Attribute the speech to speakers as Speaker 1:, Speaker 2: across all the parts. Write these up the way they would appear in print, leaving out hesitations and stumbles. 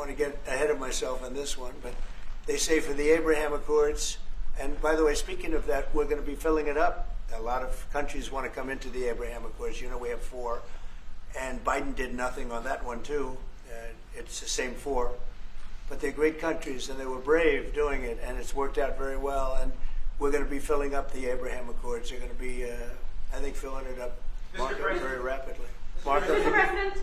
Speaker 1: want to get ahead of myself on this one, but they say for the Abraham Accords, and by the way, speaking of that, we're going to be filling it up. A lot of countries want to come into the Abraham Accords. You know, we have 4, and Biden did nothing on that one too. It's the same 4, but they're great countries, and they were brave doing it, and it's worked out very well. And we're going to be filling up the Abraham Accords. They're going to be, I think, filling it up, Marco, very rapidly. Marco,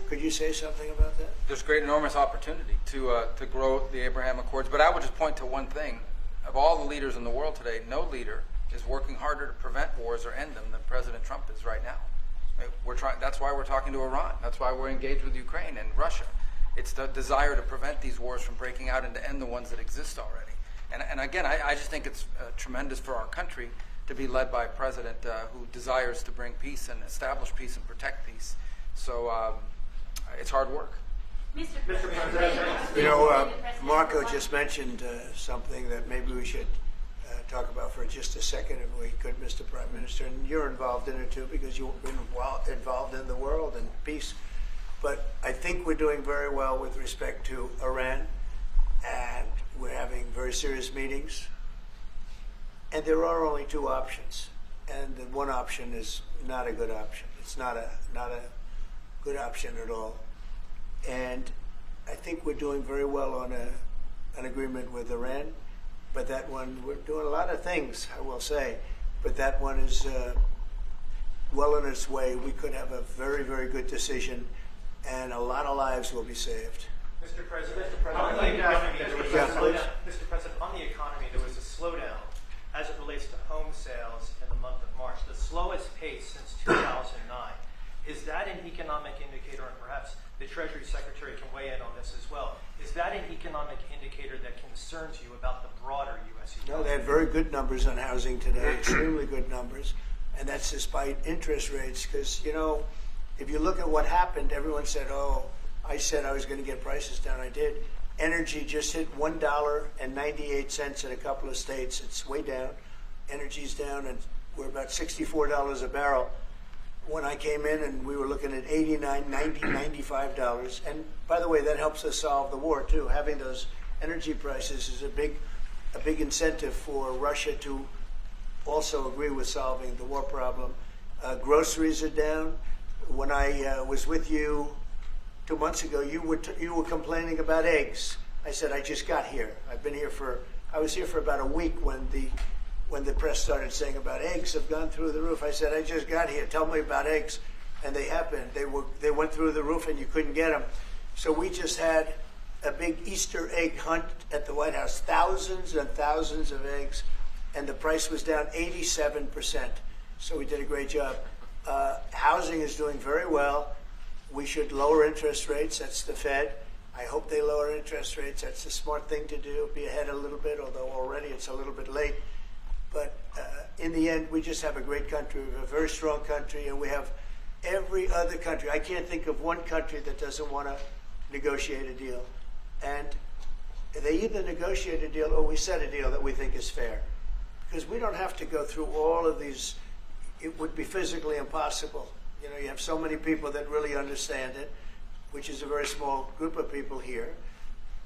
Speaker 1: could you say something about that?
Speaker 2: There's great, enormous opportunity to grow the Abraham Accords, but I would just point to one thing. Of all the leaders in the world today, no leader is working harder to prevent wars or end them than President Trump is right now. That's why we're talking to Iran. That's why we're engaged with Ukraine and Russia. It's the desire to prevent these wars from breaking out and to end the ones that exist already. And again, I just think it's tremendous for our country to be led by a president who desires to bring peace and establish peace and protect peace. So it's hard work.
Speaker 3: Mr. President.
Speaker 1: You know, Marco just mentioned something that maybe we should talk about for just a second, if we could, Mr. Prime Minister. And you're involved in it too, because you've been involved in the world and peace. But I think we're doing very well with respect to Iran, and we're having very serious meetings. And there are only 2 options, and the one option is not a good option. It's not a good option at all. And I think we're doing very well on an agreement with Iran, but that one, we're doing a lot of things, I will say, but that one is well on its way. We could have a very, very good decision, and a lot of lives will be saved.
Speaker 4: Mr. President, on the economy, there was a slowdown. Mr. President, on the economy, there was a slowdown as it relates to home sales in the month of March, the slowest pace since 2009. Is that an economic indicator, and perhaps the Treasury Secretary can weigh in on this as well, is that an economic indicator that concerns you about the broader U.S. economy?
Speaker 1: No, they had very good numbers on housing today, extremely good numbers, and that's despite interest rates, because, you know, if you look at what happened, everyone said, oh, I said I was going to get prices down. I did. Energy just hit $1.98 in a couple of states. It's way down. Energy's down, and we're about $64 a barrel. When I came in, and we were looking at $89, $90, $95. And by the way, that helps us solve the war too. Having those energy prices is a big incentive for Russia to also agree with solving the war problem. Groceries are down. When I was with you 2 months ago, you were complaining about eggs. I said, I just got here. I was here for about a week when the press started saying about eggs have gone through the roof. I said, I just got here. Tell me about eggs. And they happened. They went through the roof and you couldn't get them. So we just had a big Easter egg hunt at the White House. Thousands and thousands of eggs. And the price was down 87%. So we did a great job. Housing is doing very well. We should lower interest rates. That's the Fed. I hope they lower interest rates. That's the smart thing to do. Be ahead a little bit, although already it's a little bit late. But in the end, we just have a great country. We have a very strong country, and we have every other country. I can't think of one country that doesn't want to negotiate a deal. And they either negotiate a deal or we set a deal that we think is fair. Because we don't have to go through all of these. It would be physically impossible. You know, you have so many people that really understand it, which is a very small group of people here.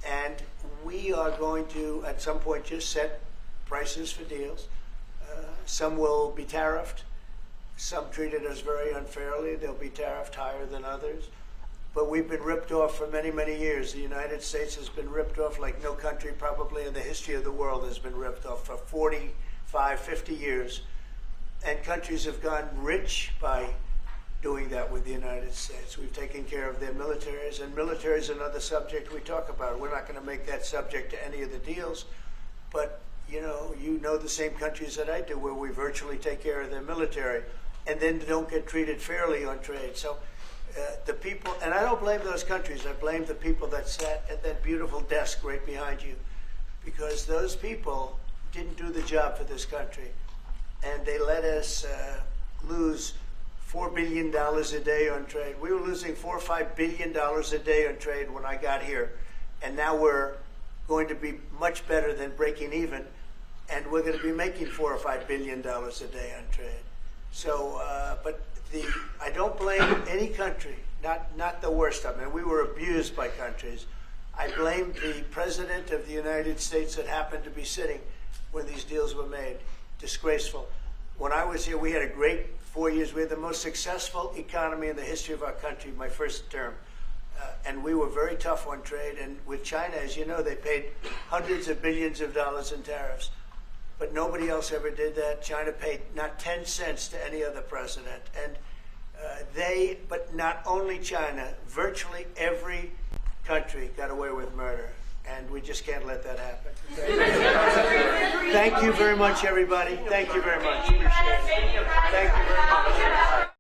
Speaker 1: And we are going to, at some point, just set prices for deals. Some will be tariffed. Some treated us very unfairly. They'll be tariffed higher than others. But we've been ripped off for many, many years. The United States has been ripped off like no country probably in the history of the world has been ripped off for 45, 50 years. And countries have gotten rich by doing that with the United States. We've taken care of their militaries, and military is another subject we talk about. We're not going to make that subject to any of the deals, but you know the same countries that I do where we virtually take care of their military and then don't get treated fairly on trade. So the people, and I don't blame those countries, I blame the people that sat at that beautiful desk right behind you, because those people didn't do the job for this country, and they let us lose $4 billion a day on trade. We were losing $4 or $5 billion a day on trade when I got here, and now we're going to be much better than breaking even, and we're going to be making $4 or $5 billion a day on trade. So, I don't blame any country, not the worst of them. And we were abused by countries. I blame the President of the United States that happened to be sitting when these deals were made. Disgraceful. When I was here, we had a great 4 years. We had the most successful economy in the history of our country, my first term. And we were very tough on trade. And with China, as you know, they paid hundreds of billions of dollars in tariffs. But nobody else ever did that. China paid not 10 cents to any other president. And but not only China, virtually every country got away with murder. And we just can't let that happen. Thank you very much, everybody. Thank you very much. Appreciate it. Thank you very much.